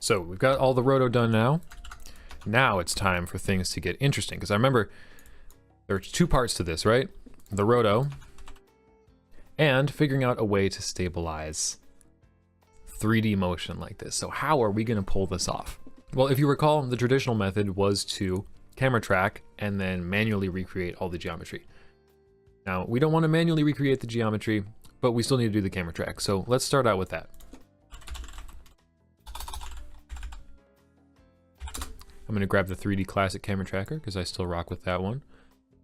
So we've got all the roto done now. Now it's time for things to get interesting, because I remember there are two parts to this, right? The roto and figuring out a way to stabilize 3D motion like this. So how are we going to pull this off? Well, if you recall, the traditional method was to camera track and then manually recreate all the geometry. Now, we don't want to manually recreate the geometry, but we still need to do the camera track. So let's start out with that. I'm going to grab the 3D Classic Camera Tracker because I still rock with that one.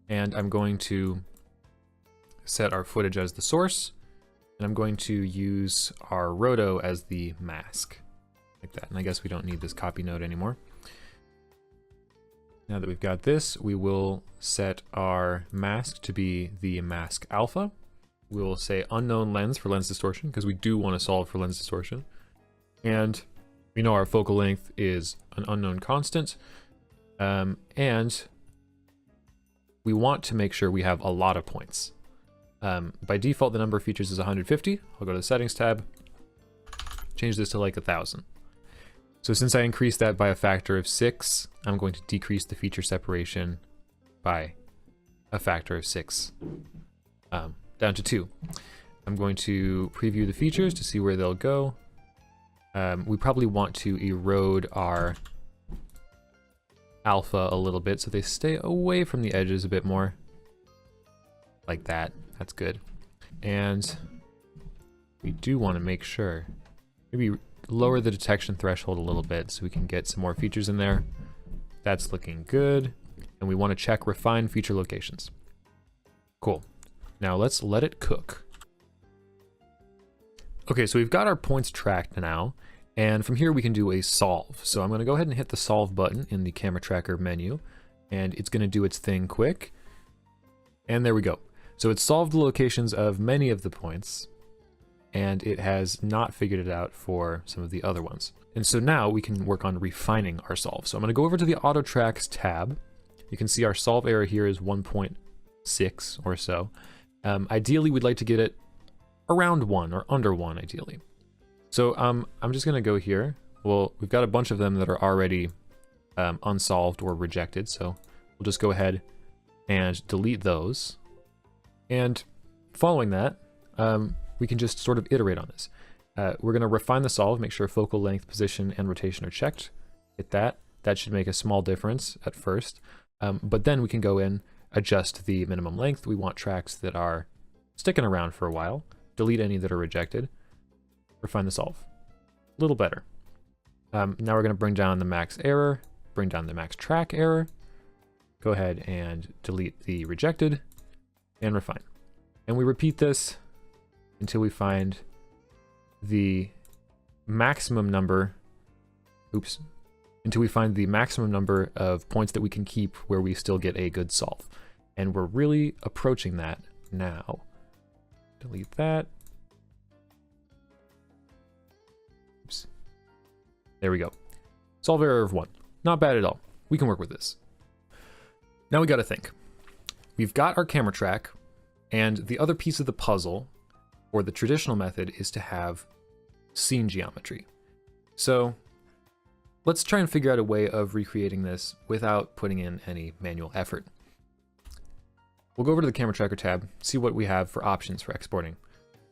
And I'm going to set our footage as the source. And I'm going to use our roto as the mask. Like that. And I guess we don't need this copy node anymore. Now that we've got this, we will set our mask to be the mask alpha. We will say unknown lens for lens distortion because we do want to solve for lens distortion. And we know our focal length is an unknown constant. And we want to make sure we have a lot of points. By default, the number of features is 150. I'll go to the settings tab, change this to like 1,000. So since I increased that by a factor of 6, I'm going to decrease the feature separation by a factor of 6, down to 2. I'm going to preview the features to see where they'll go. We probably want to erode our alpha a little bit so they stay away from the edges a bit more. Like that. That's good. And we do want to make sure, maybe lower the detection threshold a little bit so we can get some more features in there. That's looking good. And we want to check refine feature locations. Cool. Now let's let it cook. Okay, so we've got our points tracked now. And from here we can do a solve. So I'm going to go ahead and hit the solve button in the camera tracker menu. And it's going to do its thing quick. And there we go. So it's solved the locations of many of the points, and it has not figured it out for some of the other ones. And so now we can work on refining our solve. So I'm going to go over to the Auto Tracks tab. You can see our solve error here is 1.6 or so. Ideally, we'd like to get it around 1 or under 1, ideally. So I'm just going to go here. Well, we've got a bunch of them that are already unsolved or rejected, so we'll just go ahead and delete those. And following that, we can just sort of iterate on this. We're going to refine the solve, make sure focal length, position, and rotation are checked. Hit that. That should make a small difference at first. But then we can go in, adjust the minimum length. We want tracks that are sticking around for a while. Delete any that are rejected. Refine the solve. A little better. Now we're going to bring down the max error, bring down the max track error. Go ahead and delete the rejected. And refine. And we repeat this until we find the maximum number, until we find the maximum number of points that we can keep where we still get a good solve. And we're really approaching that now. Delete that. Oops. There we go. Solve error of 1. Not bad at all. We can work with this. Now we got to think. We've got our camera track, and the other piece of the puzzle, or the traditional method, is to have scene geometry. So let's try and figure out a way of recreating this without putting in any manual effort. We'll go over to the camera tracker tab, see what we have for options for exporting.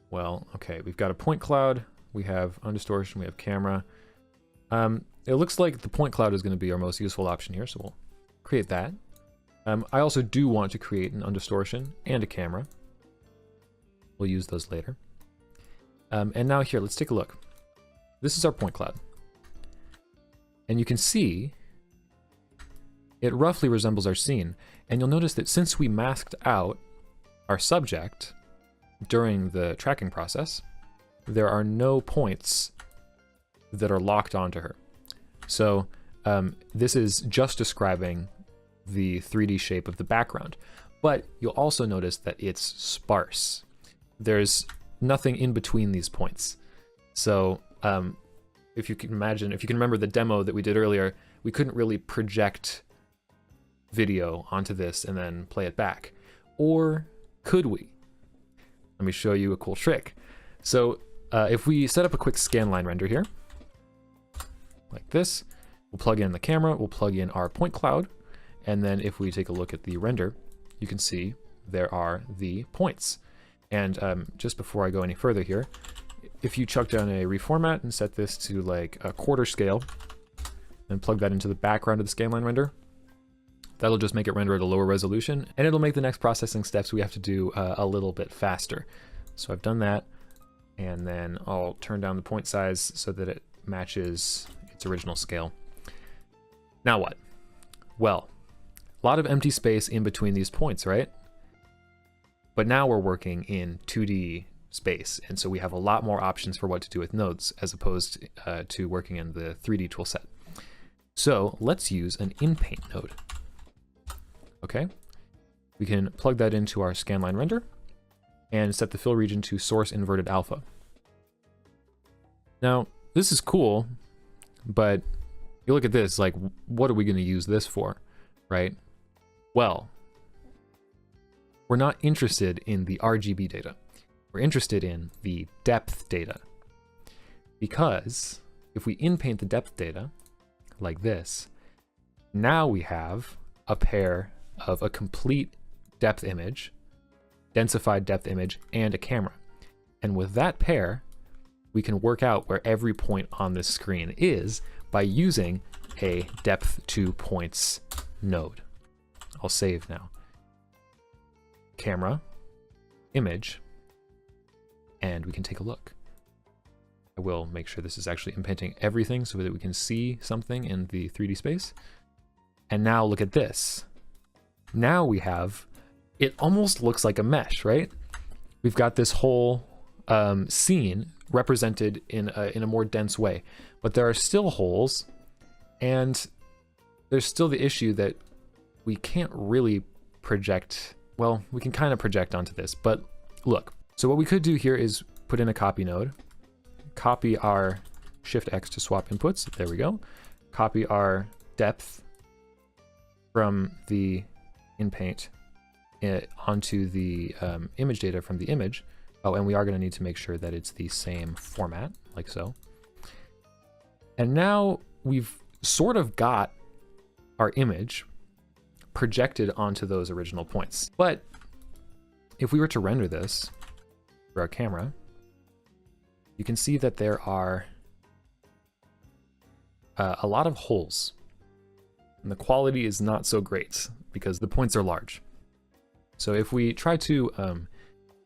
Well, okay, we've got a point cloud, we have undistortion, we have camera. It looks like the point cloud is going to be our most useful option here, so we'll create that. I also do want to create an undistortion and a camera. We'll use those later. And now here, let's take a look. This is our point cloud. And you can see it roughly resembles our scene. And you'll notice that since we masked out our subject during the tracking process, there are no points that are locked onto her. So this is just describing the 3D shape of the background. But you'll also notice that it's sparse. There's nothing in between these points. So if you can imagine, if you can remember the demo that we did earlier, we couldn't really project video onto this and then play it back. Or could we? Let me show you a cool trick. So if we set up a quick scanline render here, like this. We'll plug in the camera, we'll plug in our point cloud, and then if we take a look at the render, you can see there are the points. And just before I go any further here, if you chuck down a reformat and set this to like a quarter scale, and plug that into the background of the scanline render, that'll just make it render at a lower resolution, and it'll make the next processing steps we have to do a little bit faster. So I've done that, and then I'll turn down the point size so that it matches its original scale. Now what? Well, a lot of empty space in between these points, right? But now we're working in 2D space, and so we have a lot more options for what to do with nodes as opposed to working in the 3D toolset. So let's use an in-paint node. Okay, we can plug that into our scanline render and set the fill region to source inverted alpha. Now, this is cool, but you look at this, like, what are we going to use this for, right? Well, we're not interested in the RGB data. We're interested in the depth data. Because if we in-paint the depth data, like this, now we have a pair of a complete depth image, densified depth image, and a camera. And with that pair, we can work out where every point on this screen is by using a depth to points node. I'll save now. Camera, image, and we can take a look. I will make sure this is actually inpainting everything so that we can see something in the 3D space. And now look at this. Now we have, it almost looks like a mesh, right? We've got this whole scene represented in a more dense way, but there are still holes, and there's still the issue that we can't really project. Well, we can kind of project onto this, but look. So what we could do here is put in a copy node, copy our Shift X to swap inputs. There we go. Copy our depth from the in-paint onto the image data from the image. Oh, and we are going to need to make sure that it's the same format, like so. And now we've sort of got our image projected onto those original points. But if we were to render this through our camera, you can see that there are a lot of holes. And the quality is not so great because the points are large. So if we try to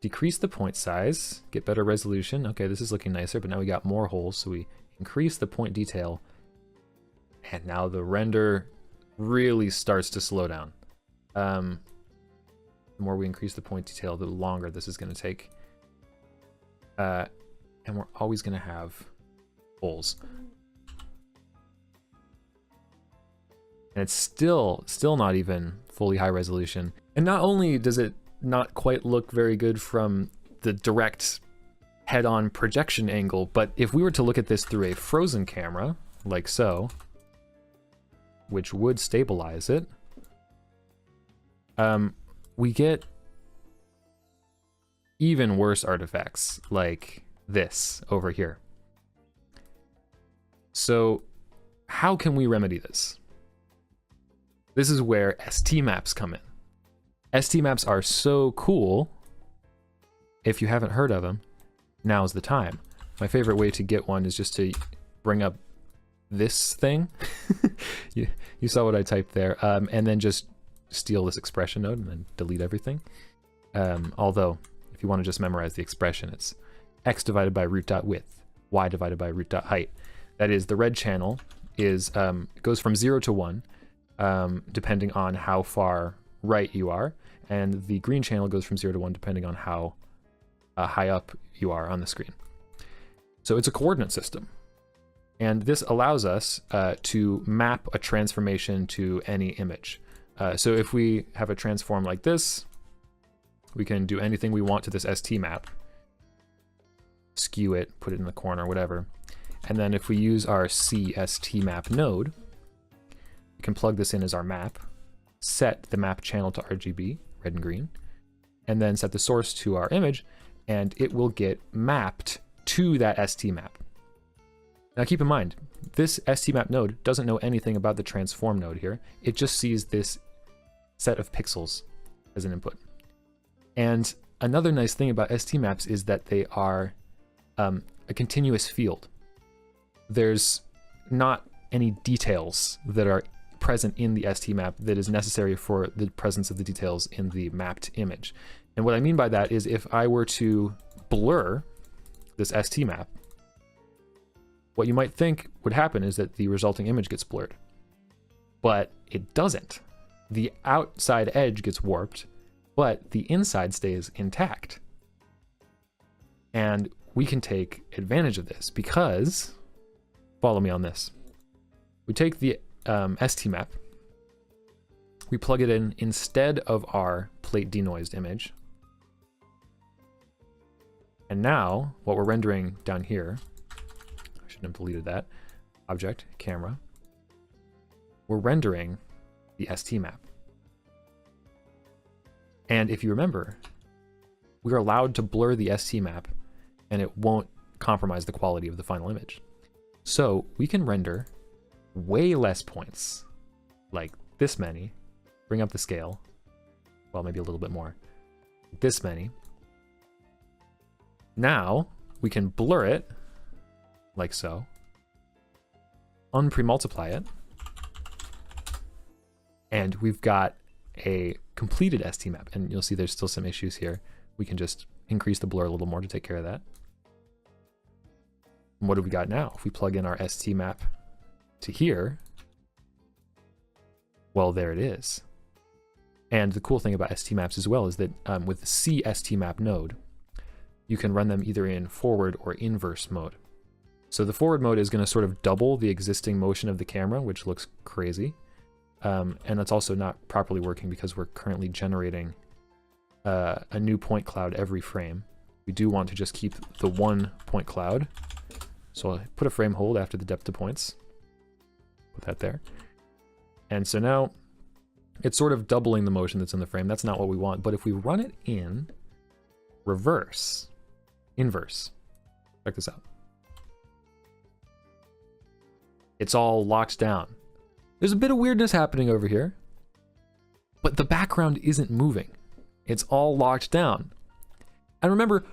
decrease the point size, get better resolution, okay, this is looking nicer, but now we got more holes, so we increase the point detail, and now the render really starts to slow down. The more we increase the point detail, the longer this is going to take. And we're always going to have holes. And it's still not even fully high resolution. And not only does it not quite look very good from the direct head-on projection angle, but if we were to look at this through a frozen camera, like so, which would stabilize it, we get even worse artifacts like this over here. So how can we remedy this? This is where ST maps come in. ST maps are so cool. If you haven't heard of them, now's the time. My favorite way to get one is just to bring up this thing. you saw what I typed there, and then just steal this expression node and then delete everything. Although, if you want to just memorize the expression, it's x divided by root.width, y divided by root.height. That is, the red channel is goes from 0 to 1, depending on how far right you are, and the green channel goes from 0 to 1 depending on how high up you are on the screen. So it's a coordinate system, and this allows us to map a transformation to any image. So if we have a transform like this, we can do anything we want to this ST map, skew it, put it in the corner, whatever. And then if we use our CST map node, we can plug this in as our map, set the map channel to RGB, red and green, and then set the source to our image, and it will get mapped to that ST map. Now keep in mind, this STMap node doesn't know anything about the transform node here. It just sees this set of pixels as an input. And another nice thing about STMaps is that they are a continuous field. There's not any details that are present in the STMap that is necessary for the presence of the details in the mapped image. And what I mean by that is if I were to blur this STMap, what you might think would happen is that the resulting image gets blurred. But it doesn't. The outside edge gets warped, but the inside stays intact. And we can take advantage of this because, follow me on this. We take the STMap, we plug it in instead of our plate denoised image. And now what we're rendering down here, I shouldn't have deleted that, object, camera, we're rendering the STMap. And if you remember, we're allowed to blur the STMap and it won't compromise the quality of the final image. So we can render way less points, like this many, bring up the scale, well, maybe a little bit more, this many. Now we can blur it, like so, unpremultiply it, and we've got a completed STMap. And you'll see there's still some issues here. We can just increase the blur a little more to take care of that. And what do we got now? If we plug in our STMap to here, well, there it is. And the cool thing about STMaps as well is that with the C STMap node, you can run them either in forward or inverse mode. So the forward mode is going to sort of double the existing motion of the camera, which looks crazy. And that's also not properly working because we're currently generating a new point cloud every frame. We do want to just keep the one point cloud. So I'll put a frame hold after the depth of points. Put that there. And so now it's sort of doubling the motion that's in the frame. That's not what we want. But if we run it in inverse, check this out. It's all locked down. There's a bit of weirdness happening over here, but the background isn't moving. It's all locked down. And remember,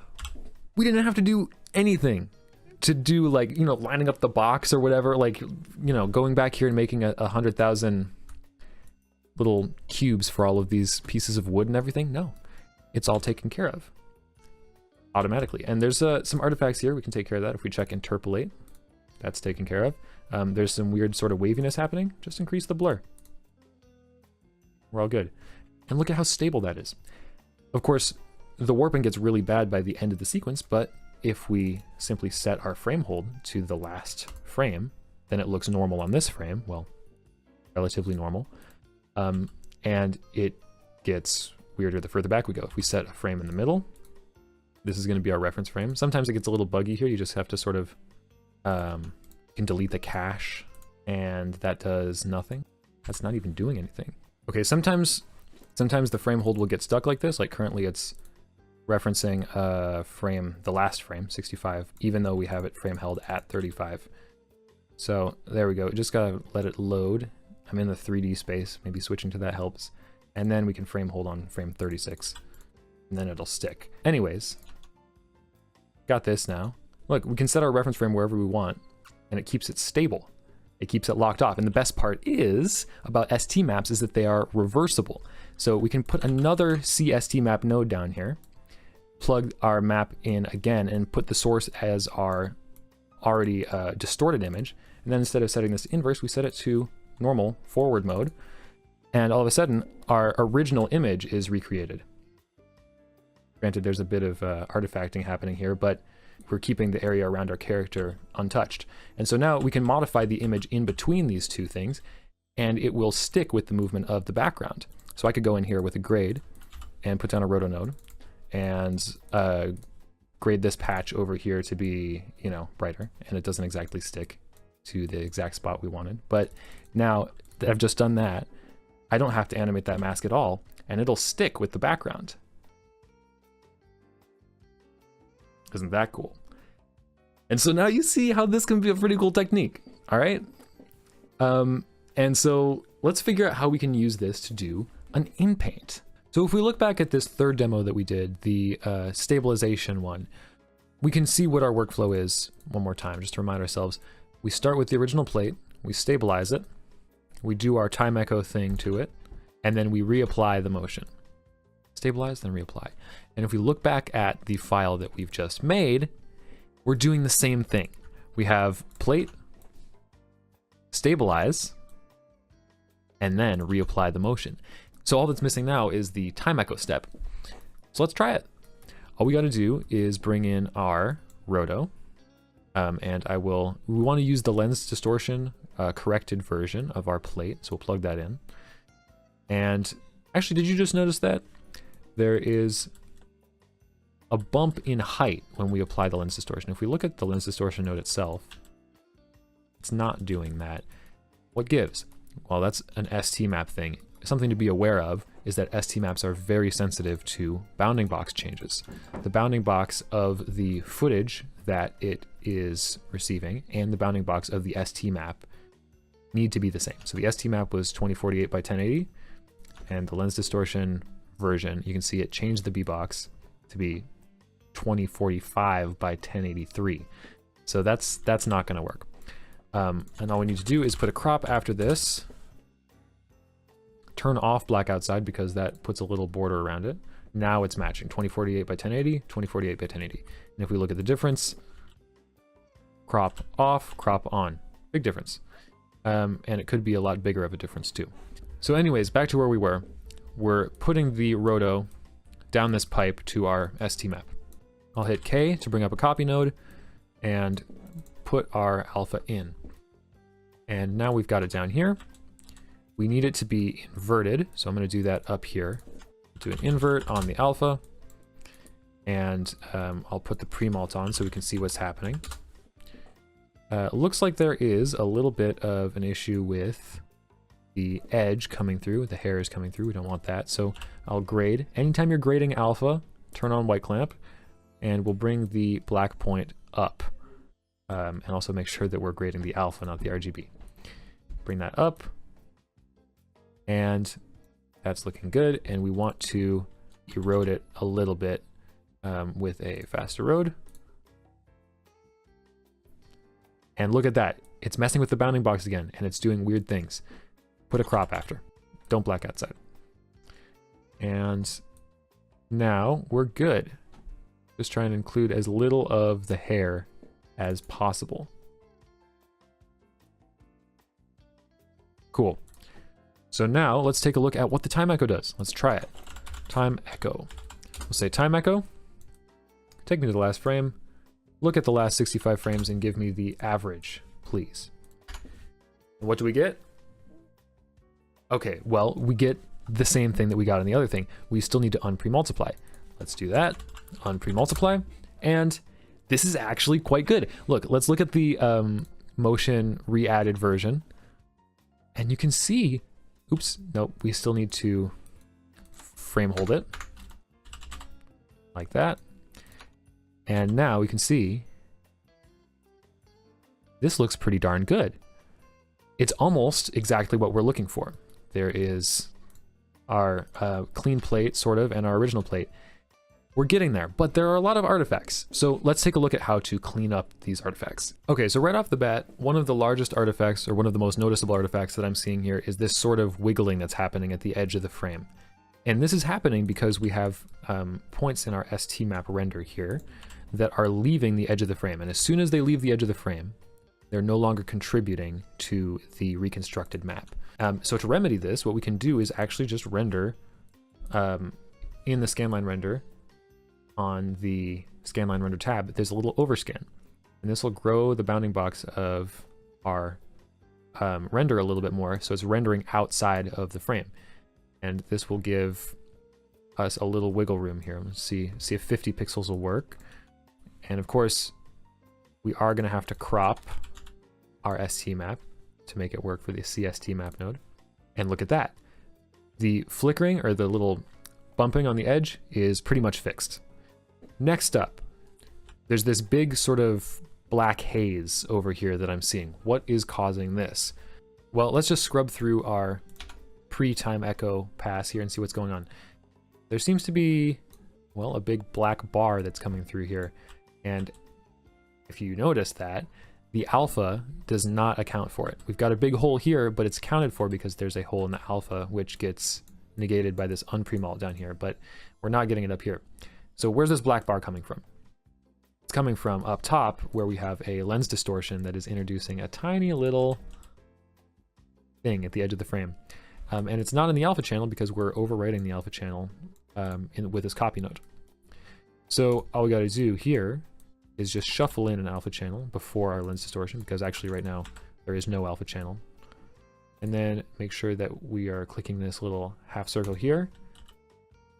we didn't have to do anything to do, like, you know, lining up the box or whatever, like, you know, going back here and making 100,000 little cubes for all of these pieces of wood and everything. No, it's all taken care of automatically. And there's some artifacts here. We can take care of that if we check interpolate. That's taken care of. There's some weird sort of waviness happening. Just increase the blur. We're all good. And look at how stable that is. Of course, the warping gets really bad by the end of the sequence, but if we simply set our frame hold to the last frame, then it looks normal on this frame. Well, relatively normal. And it gets weirder the further back we go. If we set a frame in the middle, this is going to be our reference frame. Sometimes it gets a little buggy here. You just have to sort of can delete the cache, and that does nothing. That's not even doing anything. Okay, sometimes the frame hold will get stuck like this. Like currently it's referencing frame, the last frame, 65, even though we have it frame held at 35. So there we go. Just gotta let it load. I'm in the 3D space. Maybe switching to that helps. And then we can frame hold on frame 36, and then it'll stick. Anyways, got this now. Look, we can set our reference frame wherever we want, and it keeps it stable. It keeps it locked off. And the best part is about STMaps is that they are reversible. So we can put another CSTMap node down here, plug our map in again, and put the source as our already distorted image. And then instead of setting this inverse, we set it to normal forward mode. And all of a sudden, our original image is recreated. Granted, there's a bit of artifacting happening here, but we're keeping the area around our character untouched. And so now we can modify the image in between these two things, and it will stick with the movement of the background. So I could go in here with a grade and put down a roto node and grade this patch over here to be, you know, brighter, and it doesn't exactly stick to the exact spot we wanted. But now that I've just done that, I don't have to animate that mask at all, and it'll stick with the background. Isn't that cool? And so now you see how this can be a pretty cool technique. All right. And so let's figure out how we can use this to do an in-paint. So if we look back at this third demo that we did, the stabilization one, we can see what our workflow is one more time, just to remind ourselves. We start with the original plate, we stabilize it, we do our time echo thing to it, and then we reapply the motion. Stabilize, then reapply. And if we look back at the file that we've just made, we're doing the same thing. We have plate, stabilize, and then reapply the motion. So all that's missing now is the time echo step. So let's try it. All we got to do is bring in our roto, and we want to use the lens distortion corrected version of our plate, so we'll plug that in. And actually, did you just notice that there is a bump in height when we apply the lens distortion? If we look at the lens distortion node itself, it's not doing that. What gives? Well, that's an ST map thing. Something to be aware of is that ST maps are very sensitive to bounding box changes. The bounding box of the footage that it is receiving and the bounding box of the ST map need to be the same. So the ST map was 2048 by 1080, and the lens distortion version, you can see it changed the B box to be 2045 by 1083. So that's not going to work. And all we need to do is put a crop after this, turn off black outside because that puts a little border around it. Now it's matching 2048 by 1080, 2048 by 1080. And if we look at the difference, crop off, crop on, big difference. And it could be a lot bigger of a difference too. So anyways, back to where we were. We're putting the roto down this pipe to our ST map. I'll hit K to bring up a copy node and put our alpha in. And now we've got it down here. We need it to be inverted, so I'm going to do that up here. Do an invert on the alpha, and I'll put the pre-mult on so we can see what's happening. Looks like there is a little bit of an issue with the edge coming through, the hair is coming through. We don't want that, so I'll grade. Anytime you're grading alpha, turn on white clamp, and we'll bring the black point up, and also make sure that we're grading the alpha, not the RGB. Bring that up. And that's looking good, and we want to erode it a little bit with a fast erode. And look at that, it's messing with the bounding box again, and it's doing weird things. Put a crop after, don't black outside. And now we're good. Just trying to include as little of the hair as possible. Cool. So now let's take a look at what the time echo does. Let's try it. Time echo. We'll say time echo. Take me to the last frame. Look at the last 65 frames and give me the average, please. And what do we get? Okay, well, we get the same thing that we got in the other thing. We still need to unpre-multiply. Let's do that. Unpre-multiply. And this is actually quite good. Look, let's look at the motion re-added version. And you can see, oops, nope, we still need to frame hold it like that. And now we can see this looks pretty darn good. It's almost exactly what we're looking for. There is our clean plate, sort of, and our original plate. We're getting there, but there are a lot of artifacts. So let's take a look at how to clean up these artifacts. Okay, so right off the bat, one of the largest artifacts, or one of the most noticeable artifacts that I'm seeing here is this sort of wiggling that's happening at the edge of the frame. And this is happening because we have points in our ST map render here that are leaving the edge of the frame. And as soon as they leave the edge of the frame, they're no longer contributing to the reconstructed map. So to remedy this, what we can do is actually just render in the scanline render, on the scanline render tab, there's a little overscan. And this will grow the bounding box of our render a little bit more, so it's rendering outside of the frame. And this will give us a little wiggle room here. Let's see if 50 pixels will work. And of course, we are going to have to crop our ST map to make it work for the CST map node. And look at that. The flickering, or the little bumping on the edge, is pretty much fixed. Next up, there's this big sort of black haze over here that I'm seeing. What is causing this? Well, let's just scrub through our pre-time echo pass here and see what's going on. There seems to be, well, a big black bar that's coming through here. And if you notice that, the alpha does not account for it. We've got a big hole here, but it's accounted for because there's a hole in the alpha, which gets negated by this unpremult down here, but we're not getting it up here. So where's this black bar coming from? It's coming from up top, where we have a lens distortion that is introducing a tiny little thing at the edge of the frame. And it's not in the alpha channel because we're overwriting the alpha channel with this copy node. So all we got to do here is just shuffle in an alpha channel before our lens distortion, because actually right now there is no alpha channel. And then make sure that we are clicking this little half circle here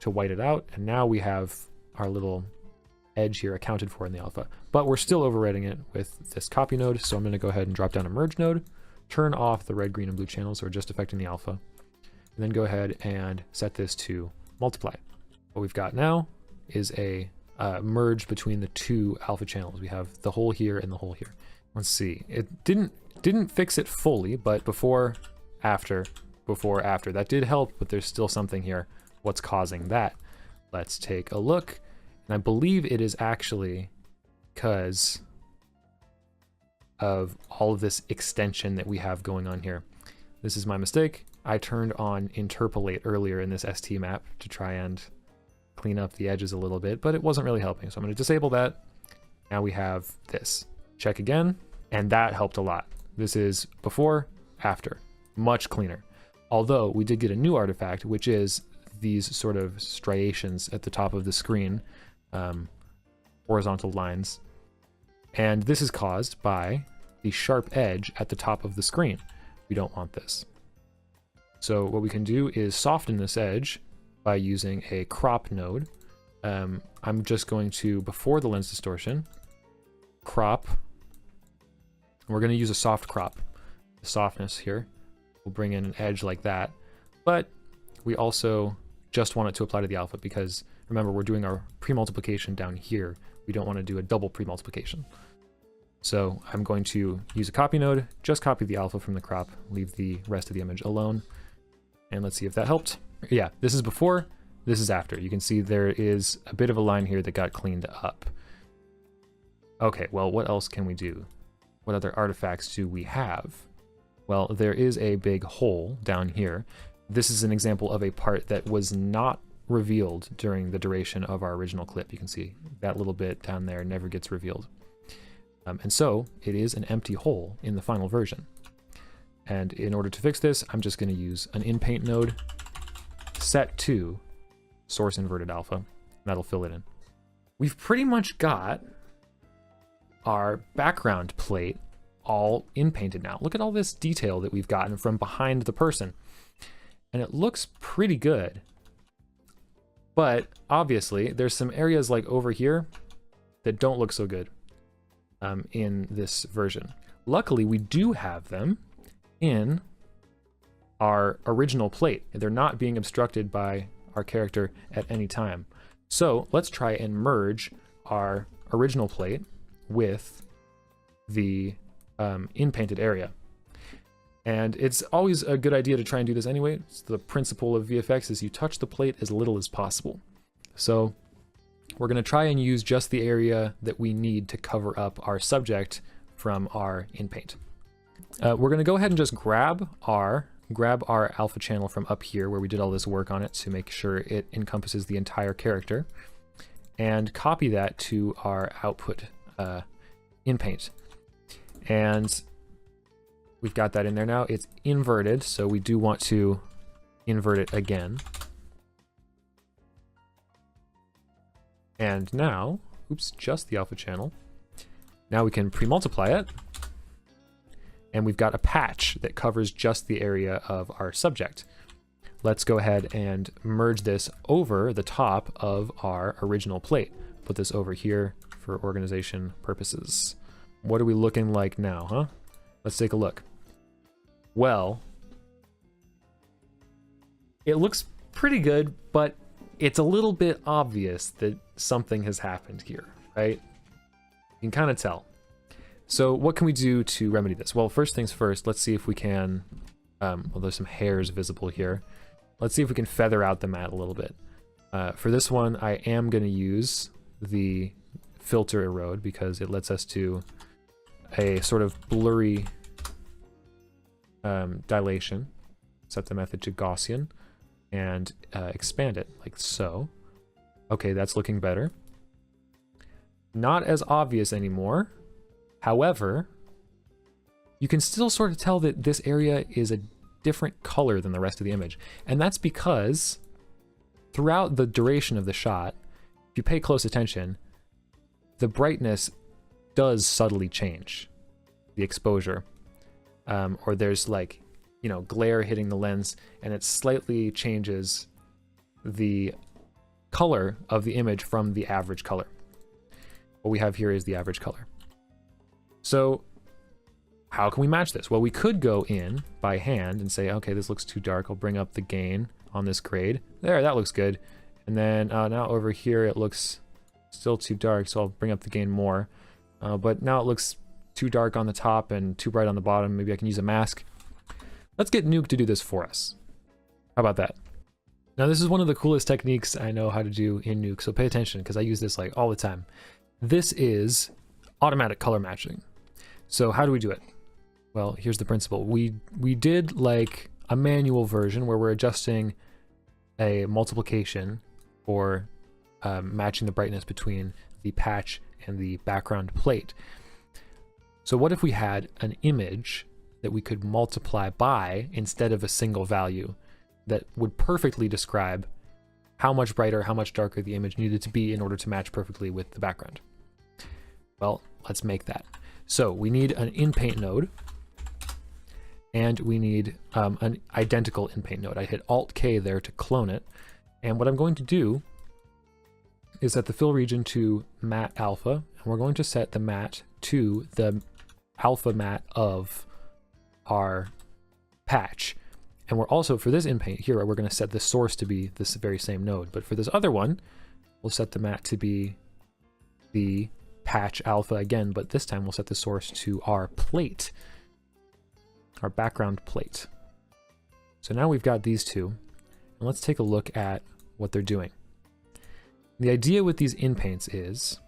to white it out. And now we have our little edge here accounted for in the alpha, but we're still overwriting it with this copy node. So I'm going to go ahead and drop down a merge node, turn off the red, green, and blue channels, so we're just affecting the alpha, and then go ahead and set this to multiply. What we've got now is a merge between the two alpha channels. We have the hole here and the hole here. Let's see. It didn't fix it fully, but before, after, that did help, but there's still something here. What's causing that? Let's take a look. And I believe it is actually because of all of this extension that we have going on here. This is my mistake. I turned on interpolate earlier in this ST map to try and clean up the edges a little bit, but it wasn't really helping. So I'm going to disable that. Now we have this. Check again, and that helped a lot. This is before, after. Much cleaner. Although we did get a new artifact, which is these sort of striations at the top of the screen, horizontal lines. And this is caused by the sharp edge at the top of the screen. We don't want this. So what we can do is soften this edge by using a crop node. I'm just going to, before the lens distortion, crop. And we're going to use a soft crop. The softness here will bring in an edge like that. But we also just want it to apply to the alpha because remember, we're doing our pre-multiplication down here. We don't want to do a double pre-multiplication. So I'm going to use a copy node, just copy the alpha from the crop, leave the rest of the image alone. And let's see if that helped. Yeah, this is before, this is after. You can see there is a bit of a line here that got cleaned up. Okay, well, what else can we do? What other artifacts do we have? Well, there is a big hole down here. This is an example of a part that was not revealed during the duration of our original clip. You can see that little bit down there never gets revealed. And so it is an empty hole in the final version. And in order to fix this, I'm just going to use an inpaint node, set to source inverted alpha, and that'll fill it in. We've pretty much got our background plate all inpainted now. Look at all this detail that we've gotten from behind the person. And it looks pretty good. But obviously, there's some areas like over here that don't look so good in this version. Luckily, we do have them in our original plate. They're not being obstructed by our character at any time. So let's try and merge our original plate with the in-painted area. And it's always a good idea to try and do this anyway. It's the principle of VFX is you touch the plate as little as possible. So we're going to try and use just the area that we need to cover up our subject from our in-paint. We're going to go ahead and just grab our alpha channel from up here where we did all this work on it to make sure it encompasses the entire character, and copy that to our output in-paint. And we've got that in there now. It's inverted, so we do want to invert it again. And now, oops, just the alpha channel. Now we can pre-multiply it. And we've got a patch that covers just the area of our subject. Let's go ahead and merge this over the top of our original plate. Put this over here for organization purposes. What are we looking like now, huh? Let's take a look. Well, it looks pretty good, but it's a little bit obvious that something has happened here, right? You can kind of tell. So what can we do to remedy this? Well, first things first, let's see if we can, well, there's some hairs visible here. Let's see if we can feather out the mat a little bit. For this one, I am going to use the filter erode because it lets us do a sort of blurry dilation. Set the method to Gaussian and expand it like so. Okay, that's looking better. Not as obvious anymore. However, you can still sort of tell that this area is a different color than the rest of the image. And that's because throughout the duration of the shot, if you pay close attention, the brightness does subtly change, the exposure. Or there's like, you know, glare hitting the lens, and it slightly changes the color of the image from the average color. What we have here is the average color. So how can we match this? Well, we could go in by hand and say, okay, this looks too dark. I'll bring up the gain on this grade. There, that looks good. And then now over here, it looks still too dark, so I'll bring up the gain more. But now it looks too dark on the top and too bright on the bottom. Maybe I can use a mask. Let's get Nuke to do this for us. How about that? Now, this is one of the coolest techniques I know how to do in Nuke, so pay attention because I use this like all the time. This is automatic color matching. So how do we do it? Well, here's the principle. We did like a manual version where we're adjusting a multiplication for matching the brightness between the patch and the background plate. So what if we had an image that we could multiply by instead of a single value that would perfectly describe how much brighter, how much darker the image needed to be in order to match perfectly with the background? Well, let's make that. So we need an in-paint node, and we need an identical in-paint node. I hit Alt-K there to clone it, and what I'm going to do is set the fill region to matte alpha, and we're going to set the matte to the alpha matte of our patch. And we're also, for this in-paint here, we're going to set the source to be this very same node. But for this other one, we'll set the matte to be the patch alpha again, but this time we'll set the source to our plate, our background plate. So now we've got these two, and let's take a look at what they're doing. The idea with these in-paints is,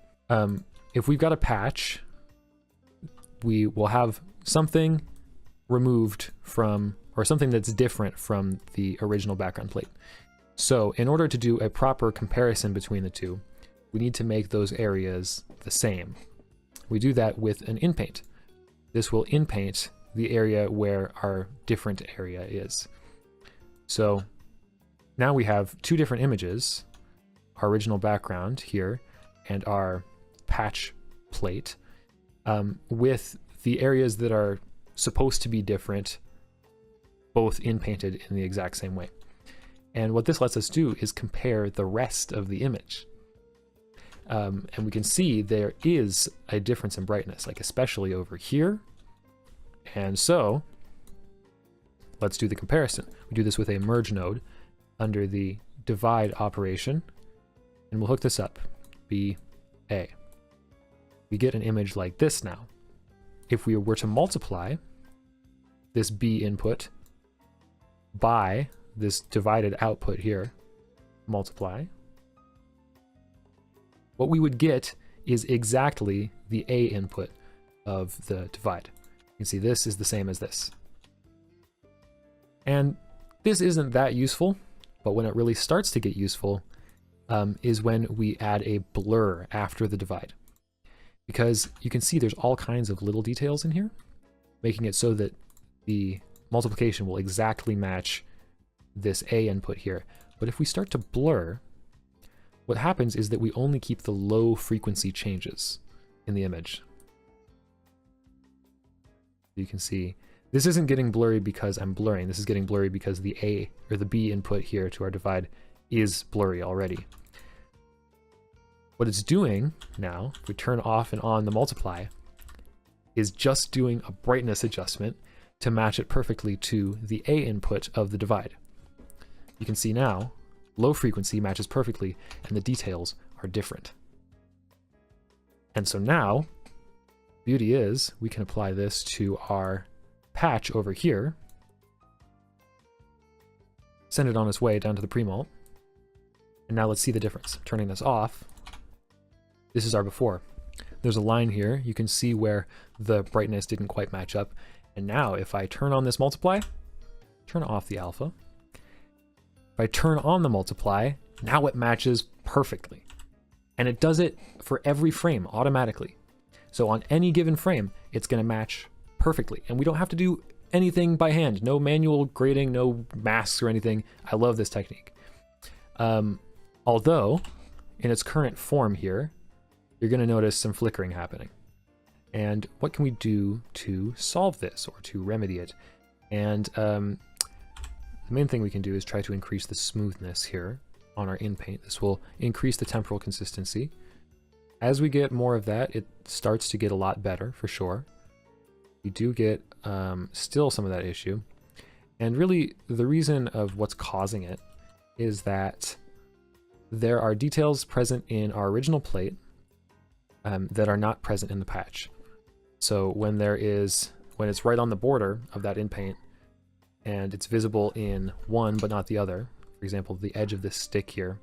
if we've got a patch, we will have something removed from, or something that's different from the original background plate. So in order to do a proper comparison between the two, we need to make those areas the same. We do that with an in-paint. This will in-paint the area where our different area is. So now we have two different images, our original background here and our patch plate, with the areas that are supposed to be different, both in-painted in the exact same way. And what this lets us do is compare the rest of the image. And we can see there is a difference in brightness, like especially over here. And so let's do the comparison. We do this with a merge node under the divide operation, and we'll hook this up, BA. We get an image like this now. If we were to multiply this B input by this divided output here, multiply, what we would get is exactly the A input of the divide. You can see this is the same as this. And this isn't that useful, but when it really starts to get useful is when we add a blur after the divide. Because you can see there's all kinds of little details in here, making it so that the multiplication will exactly match this A input here. But if we start to blur, what happens is that we only keep the low frequency changes in the image. You can see this isn't getting blurry because I'm blurring. This is getting blurry because the A or the B input here to our divide is blurry already. What it's doing now, if we turn off and on the multiply, is just doing a brightness adjustment to match it perfectly to the A input of the divide. You can see now, low frequency matches perfectly and the details are different. And so now, beauty is we can apply this to our patch over here, send it on its way down to the pre-mult, and now let's see the difference. Turning this off, this is our before. There's a line here. You can see where the brightness didn't quite match up. And now if I turn on this multiply, turn off the alpha. If I turn on the multiply, now it matches perfectly. And it does it for every frame automatically. So on any given frame, it's going to match perfectly. And we don't have to do anything by hand. No manual grading, no masks or anything. I love this technique. Although, in its current form here, you're going to notice some flickering happening. And what can we do to solve this or to remedy it? And the main thing we can do is try to increase the smoothness here on our in-paint. This will increase the temporal consistency. As we get more of that, it starts to get a lot better for sure. We do get still some of that issue. And really the reason of what's causing it is that there are details present in our original plate that are not present in the patch. So when it's right on the border of that in-paint and it's visible in one but not the other, for example, the edge of this stick here,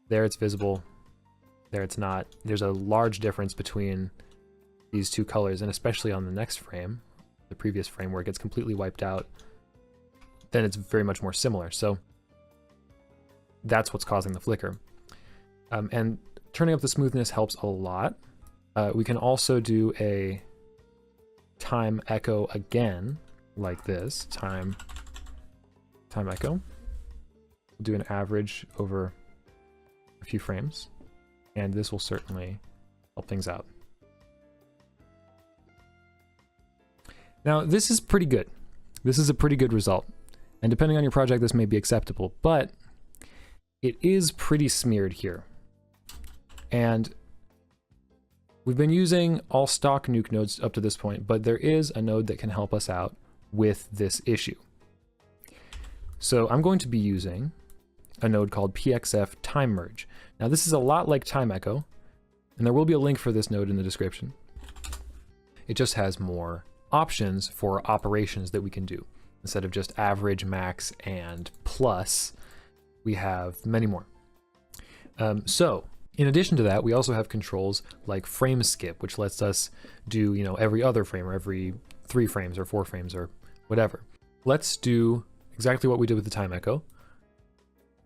there it's visible, there it's not. There's a large difference between these two colors, and especially on the next frame, the previous frame where it gets completely wiped out, then it's very much more similar. So that's what's causing the flicker. And turning up the smoothness helps a lot. We can also do a time echo again, like this, time echo. We'll do an average over a few frames, and this will certainly help things out. Now, this is pretty good. This is a pretty good result. And depending on your project, this may be acceptable, but it is pretty smeared here. And we've been using all stock nuke nodes up to this point, but there is a node that can help us out with this issue. So I'm going to be using a node called PXF Time Merge. Now this is a lot like Time Echo, and there will be a link for this node in the description. It just has more options for operations that we can do. Instead of just average, max, and plus, we have many more. So in addition to that, we also have controls like frame skip, which lets us do, every other frame or every 3 frames or 4 frames or whatever. Let's do exactly what we did with the time echo.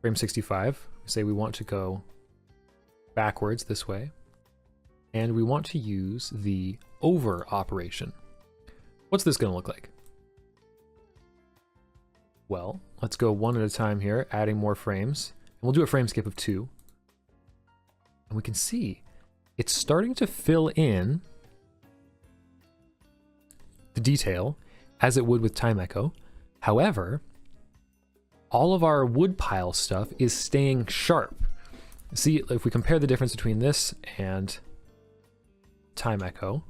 Frame 65, we say we want to go backwards this way, and we want to use the over operation. What's this going to look like? Well, let's go one at a time here, adding more frames. And we'll do a frame skip of 2. And we can see it's starting to fill in the detail as it would with time echo. However, all of our wood pile stuff is staying sharp. See, if we compare the difference between this and time echo,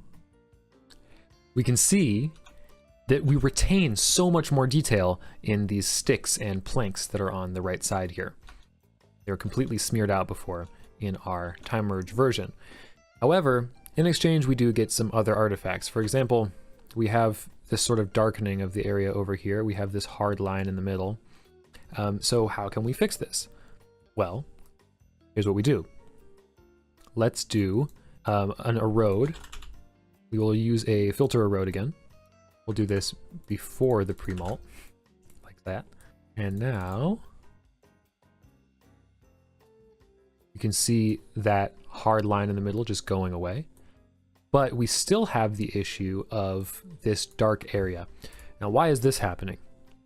we can see that we retain so much more detail in these sticks and planks that are on the right side here. They were completely smeared out before in our time merge version. However, in exchange, we do get some other artifacts. For example, we have this sort of darkening of the area over here. We have this hard line in the middle. So how can we fix this? Well, here's what we do. Let's do an erode. We will use a filter erode again. We'll do this before the pre-mult, like that. And now you can see that hard line in the middle just going away. But we still have the issue of this dark area. Now, why is this happening?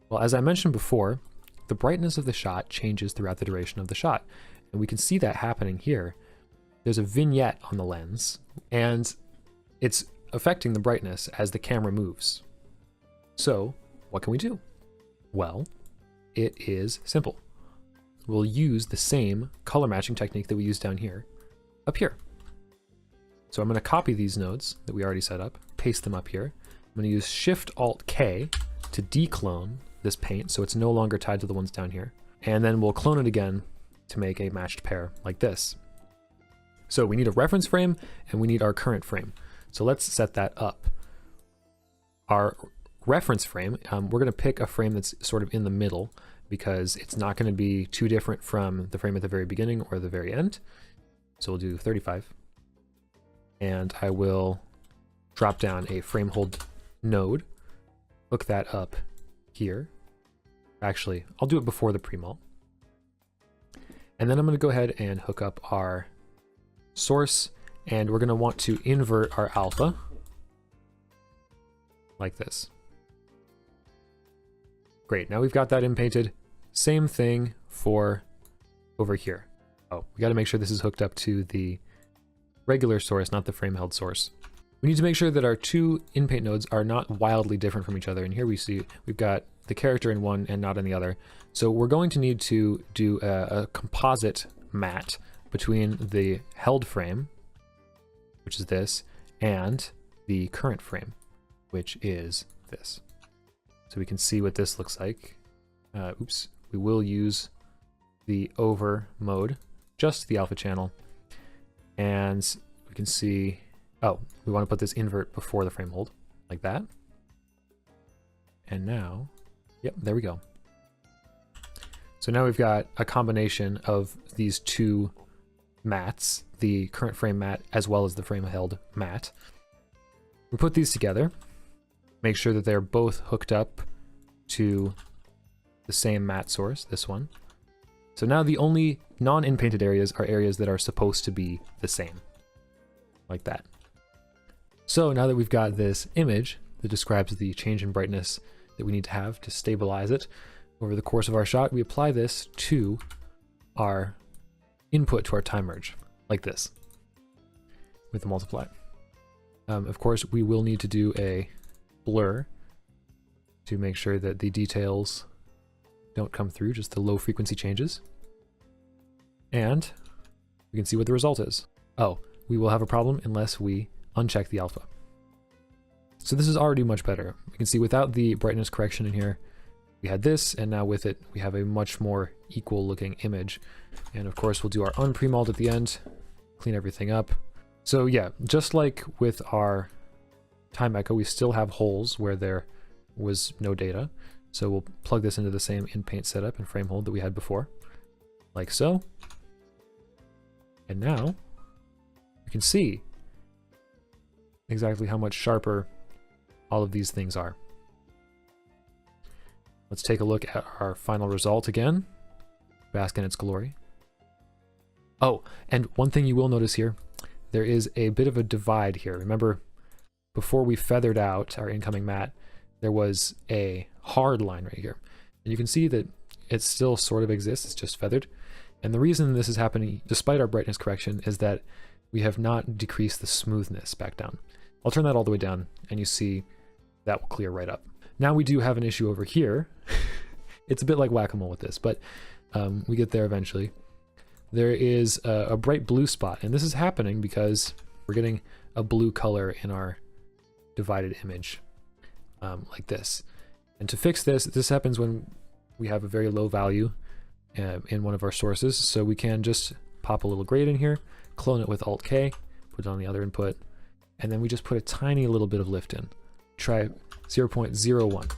Well, as I mentioned before, the brightness of the shot changes throughout the duration of the shot. And we can see that happening here. There's a vignette on the lens, and it's affecting the brightness as the camera moves. So what can we do? Well, it is simple. We'll use the same color matching technique that we used down here, up here. So I'm going to copy these nodes that we already set up, paste them up here. I'm going to use Shift-Alt-K to declone this paint so it's no longer tied to the ones down here. And then we'll clone it again to make a matched pair like this. So we need a reference frame and we need our current frame. So let's set that up. Our reference frame, we're going to pick a frame that's sort of in the middle because it's not going to be too different from the frame at the very beginning or the very end. So we'll do 35. And I will drop down a frame hold node, hook that up here. Actually, I'll do it before the premul. And then I'm going to go ahead and hook up our source, and we're going to want to invert our alpha like this. Great, now we've got that inpainted. Same thing for over here. Oh, we got to make sure this is hooked up to the regular source, not the frame held source. We need to make sure that our two inpaint nodes are not wildly different from each other. And here we see we've got the character in one and not in the other. So we're going to need to do a composite mat between the held frame, which is this, and the current frame, which is this. So we can see what this looks like. Oops, we will use the over mode, just the alpha channel. And we can see, oh, we want to put this invert before the frame hold, like that. And now, yep, there we go. So now we've got a combination of these two mats, the current frame mat as well as the frame held mat. We put these together, make sure that they're both hooked up to the same mat source, this one. So now the only non-inpainted areas are areas that are supposed to be the same, like that. So now that we've got this image that describes the change in brightness that we need to have to stabilize it over the course of our shot, we apply this to our input to our time merge, like this, with the multiply. Of course, we will need to do a blur to make sure that the details don't come through, just the low frequency changes. And we can see what the result is. Oh, we will have a problem unless we uncheck the alpha. So this is already much better. You can see without the brightness correction in here, we had this, and now with it, we have a much more equal looking image. And of course, we'll do our unpremult at the end, clean everything up. So yeah, just like with our time echo, we still have holes where there was no data. So we'll plug this into the same in-paint setup and frame hold that we had before, like so. And now you can see exactly how much sharper all of these things are. Let's take a look at our final result again. Bask in its glory. Oh, and one thing you will notice here, there is a bit of a divide here. Remember, before we feathered out our incoming mat, there was a hard line right here. And you can see that it still sort of exists, it's just feathered. And the reason this is happening, despite our brightness correction, is that we have not decreased the smoothness back down. I'll turn that all the way down, and you see that will clear right up. Now we do have an issue over here. It's a bit like whack-a-mole with this, but we get there eventually. There is a bright blue spot, and this is happening because we're getting a blue color in our divided image, like this. And to fix this, this happens when we have a very low value in one of our sources, so we can just pop a little grade in here, clone it with Alt-K, put it on the other input, and then we just put a tiny little bit of lift in. Try 0.01.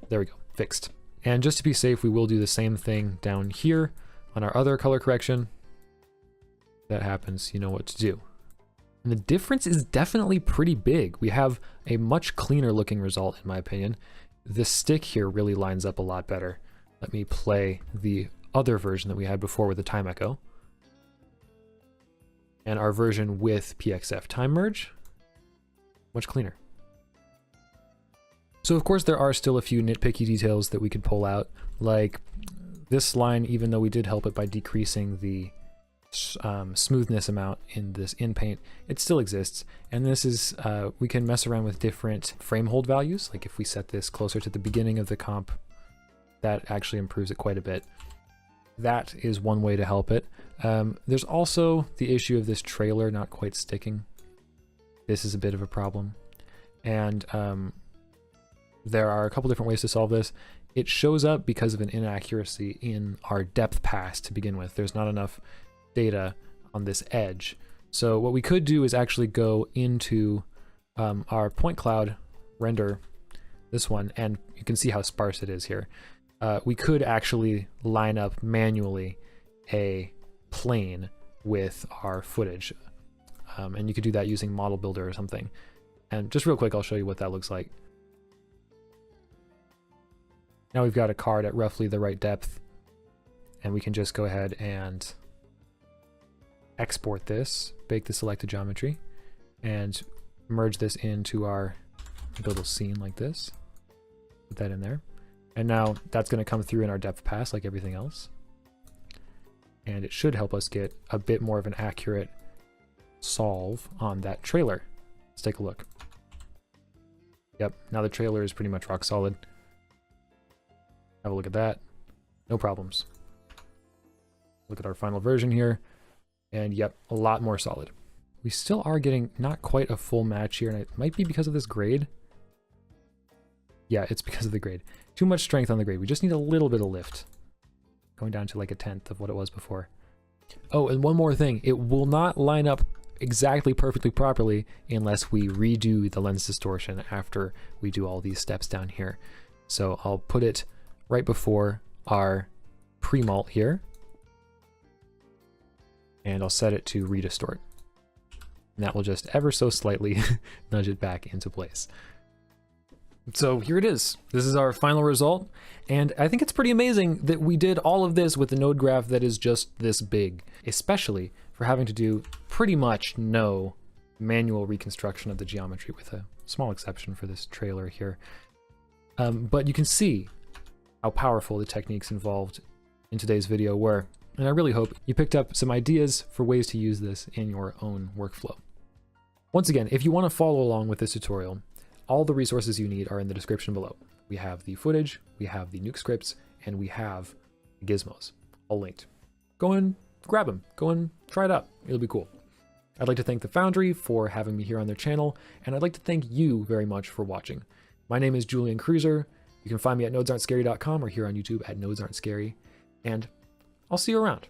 There we go, fixed. And just to be safe, we will do the same thing down here on our other color correction. If that happens, you know what to do. And the difference is definitely pretty big. We have a much cleaner looking result, in my opinion. The stick here really lines up a lot better. Let me play the other version that we had before with the time echo. And our version with PXF time merge, much cleaner. So of course there are still a few nitpicky details that we could pull out, like this line, even though we did help it by decreasing the smoothness amount in this in-paint, it still exists. And this is, we can mess around with different frame hold values. Like if we set this closer to the beginning of the comp, that actually improves it quite a bit. That is one way to help it. There's also the issue of this trailer not quite sticking. This is a bit of a problem. And there are a couple different ways to solve this. It shows up because of an inaccuracy in our depth pass to begin with. There's not enough data on this edge So what we could do is actually go into our point cloud render, this one, and you can see how sparse it is here. We could actually line up manually a plane with our footage. And you could do that using Model Builder or something. And just real quick, I'll show you what that looks like. Now we've got a card at roughly the right depth, and we can just go ahead and export this, bake the selected geometry, and merge this into our little scene like this. Put that in there. And now that's going to come through in our depth pass like everything else. And it should help us get a bit more of an accurate solve on that trailer. Let's take a look. Yep, now the trailer is pretty much rock solid. Have a look at that. No problems. Look at our final version here. And yep, a lot more solid. We still are getting not quite a full match here, and it might be because of this grade. Yeah, it's because of the grade. Too much strength on the grade. We just need a little bit of lift. Going down to like a 1/10 of what it was before. Oh, and one more thing. It will not line up exactly perfectly properly unless we redo the lens distortion after we do all these steps down here. So I'll put it right before our pre-mult here. And I'll set it to redistort. And that will just ever so slightly nudge it back into place. So here it is. This is our final result. And I think it's pretty amazing that we did all of this with a node graph that is just this big, especially for having to do pretty much no manual reconstruction of the geometry, with a small exception for this trailer here. But you can see how powerful the techniques involved in today's video were. And I really hope you picked up some ideas for ways to use this in your own workflow. Once again, if you want to follow along with this tutorial, all the resources you need are in the description below. We have the footage, we have the nuke scripts, and we have the gizmos, all linked. Go and grab them, go and try it out, it'll be cool. I'd like to thank the Foundry for having me here on their channel, and I'd like to thank you very much for watching. My name is Julian Cruiser. You can find me at nodesaren'tscary.com or here on YouTube at Nodes Aren't Scary, and I'll see you around.